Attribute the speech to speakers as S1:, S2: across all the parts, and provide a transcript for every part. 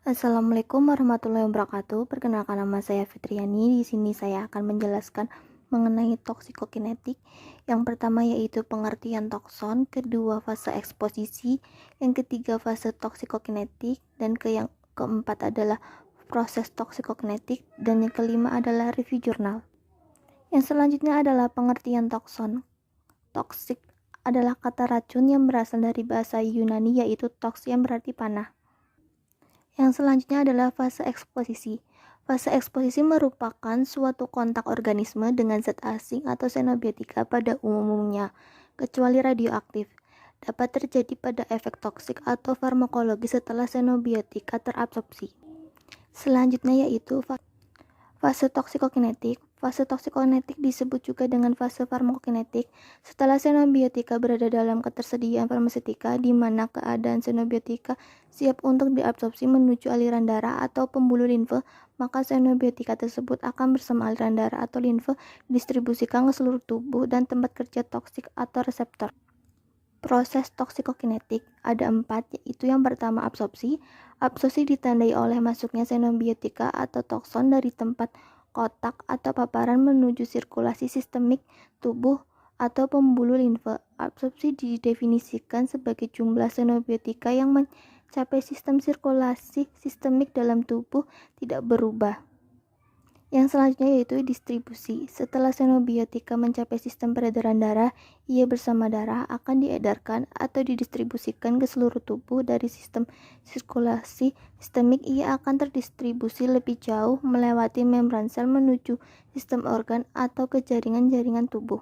S1: Assalamualaikum warahmatullahi wabarakatuh. Perkenalkan, nama saya Fitriani. Di sini saya akan menjelaskan mengenai toksikokinetik. Yang pertama yaitu pengertian tokson, kedua fase eksposisi, yang ketiga fase toksikokinetik, dan yang keempat adalah proses toksikokinetik, dan yang kelima adalah review jurnal. Yang selanjutnya adalah pengertian tokson. Toksik adalah kata racun yang berasal dari bahasa Yunani yaitu toks yang berarti panah. Yang selanjutnya adalah fase eksposisi. Fase eksposisi merupakan suatu kontak organisme dengan zat asing atau xenobiotika pada umumnya, kecuali radioaktif. Dapat terjadi pada efek toksik atau farmakologi setelah xenobiotika terabsorpsi. Selanjutnya yaitu fase toksikokinetik. Fase toksikokinetik disebut juga dengan fase farmakokinetik. Setelah xenobiotika berada dalam ketersediaan farmaseutika, di mana keadaan xenobiotika siap untuk diabsorpsi menuju aliran darah atau pembuluh limfe, maka xenobiotika tersebut akan bersama aliran darah atau limfe didistribusikan ke seluruh tubuh dan tempat kerja toksik atau reseptor. Proses toksikokinetik ada 4, yaitu yang pertama absorpsi. Absorpsi ditandai oleh masuknya xenobiotika atau tokson dari tempat kotak atau paparan menuju sirkulasi sistemik tubuh atau pembuluh limfe. Absorpsi didefinisikan sebagai jumlah xenobiotika yang mencapai sistem sirkulasi sistemik dalam tubuh tidak berubah. Yang selanjutnya yaitu distribusi. Setelah xenobiotika mencapai sistem peredaran darah, ia bersama darah akan diedarkan atau didistribusikan ke seluruh tubuh. Dari sistem sirkulasi sistemik, ia akan terdistribusi lebih jauh melewati membran sel menuju sistem organ atau ke jaringan-jaringan tubuh.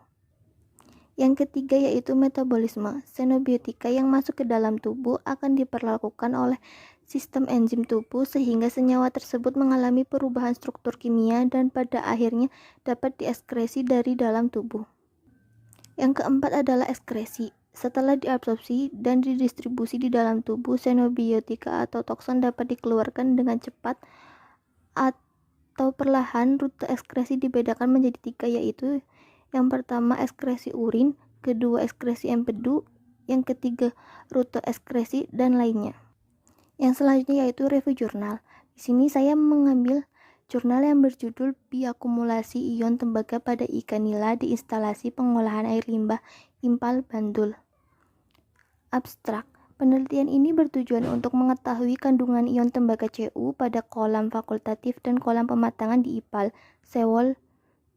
S1: Yang ketiga yaitu metabolisme. Xenobiotika yang masuk ke dalam tubuh akan diperlakukan oleh sistem enzim tubuh sehingga senyawa tersebut mengalami perubahan struktur kimia dan pada akhirnya dapat dieskresi dari dalam tubuh. Yang keempat adalah ekskresi. Setelah diabsorpsi dan didistribusi di dalam tubuh, xenobiotika atau tokson dapat dikeluarkan dengan cepat atau perlahan. Rute ekskresi dibedakan menjadi 3, yaitu yang pertama ekskresi urin, kedua ekskresi empedu, yang ketiga rute ekskresi dan lainnya. Yang selanjutnya yaitu review jurnal. Di sini saya mengambil jurnal yang berjudul Bioakumulasi Ion Tembaga pada Ikan Nila di Instalasi Pengolahan Air Limbah Impal Bantul. Abstrak. Penelitian ini bertujuan untuk mengetahui kandungan ion tembaga Cu pada kolam fakultatif dan kolam pematangan di IPAL, Sewol,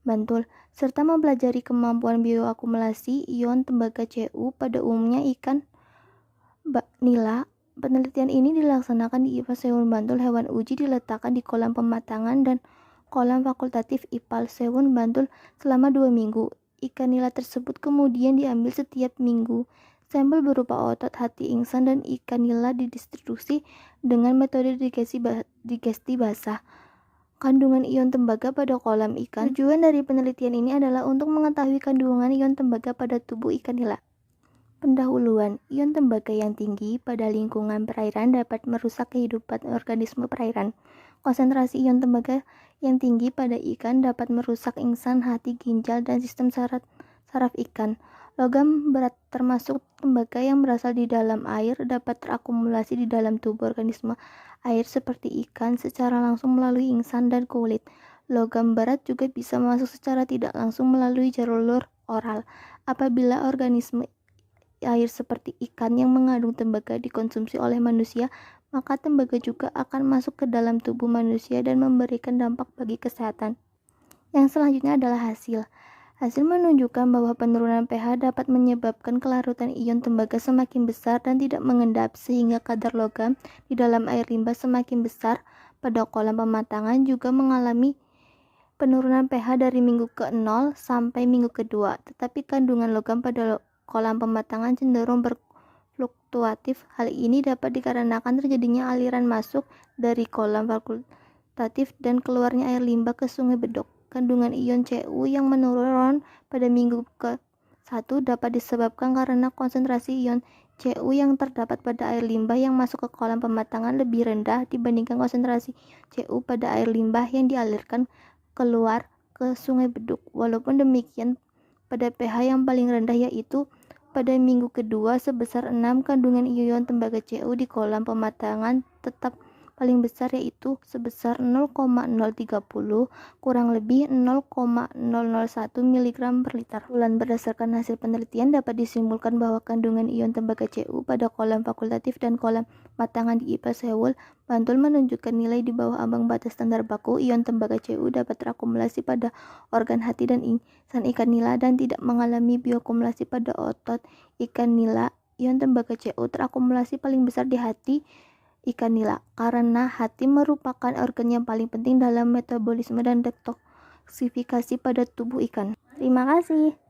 S1: Bantul, serta mempelajari kemampuan bioakumulasi ion tembaga Cu pada umumnya ikan nila. Penelitian ini dilaksanakan di IPAL Sewun Bantul. Hewan uji diletakkan di kolam pematangan dan kolam fakultatif IPAL Sewun Bantul selama 2 minggu. Ikan nila tersebut kemudian diambil setiap minggu. Sampel berupa otot, hati, ingsan, dan ikan nila didistribusi dengan metode digesti basah. Kandungan ion tembaga pada kolam ikan. Tujuan dari penelitian ini adalah untuk mengetahui kandungan ion tembaga pada tubuh ikan nila. Pendahuluan. Ion tembaga yang tinggi pada lingkungan perairan dapat merusak kehidupan organisme perairan. Konsentrasi ion tembaga yang tinggi pada ikan dapat merusak ingsan, hati, ginjal, dan sistem saraf ikan. Logam berat termasuk tembaga yang berasal di dalam air dapat terakumulasi di dalam tubuh organisme air seperti ikan secara langsung melalui ingsan dan kulit. Logam berat juga bisa masuk secara tidak langsung melalui jalur oral. Apabila organisme air seperti ikan yang mengandung tembaga dikonsumsi oleh manusia, maka tembaga juga akan masuk ke dalam tubuh manusia dan memberikan dampak bagi kesehatan. Yang selanjutnya adalah hasil. Hasil menunjukkan bahwa penurunan pH dapat menyebabkan kelarutan ion tembaga semakin besar dan tidak mengendap, sehingga kadar logam di dalam air limbah semakin besar. Pada kolam pematangan juga mengalami penurunan pH dari minggu ke-0 sampai minggu ke-2, tetapi kandungan logam pada kolam pematangan cenderung berfluktuatif. Hal ini dapat dikarenakan terjadinya aliran masuk dari kolam fakultatif dan keluarnya air limbah ke Sungai Bedok. Kandungan ion Cu yang menurun pada minggu ke-1 dapat disebabkan karena konsentrasi ion Cu yang terdapat pada air limbah yang masuk ke kolam pematangan lebih rendah dibandingkan konsentrasi Cu pada air limbah yang dialirkan keluar ke Sungai Beduk. Walaupun demikian, pada pH yang paling rendah yaitu pada minggu kedua sebesar 6, kandungan ion tembaga Cu di kolam pematangan tetap paling besar yaitu sebesar 0,030 kurang lebih 0,001 mg per liter. Berdasarkan hasil penelitian dapat disimpulkan bahwa kandungan ion tembaga Cu pada kolam fakultatif dan kolam matangan di IPA Seoul Bantul menunjukkan nilai di bawah ambang batas standar baku. Ion tembaga Cu dapat terakumulasi pada organ hati dan insan ikan nila dan tidak mengalami bioakumulasi pada otot ikan nila. Ion tembaga Cu terakumulasi paling besar di hati ikan nila karena hati merupakan organ yang paling penting dalam metabolisme dan detoksifikasi pada tubuh ikan. Terima kasih.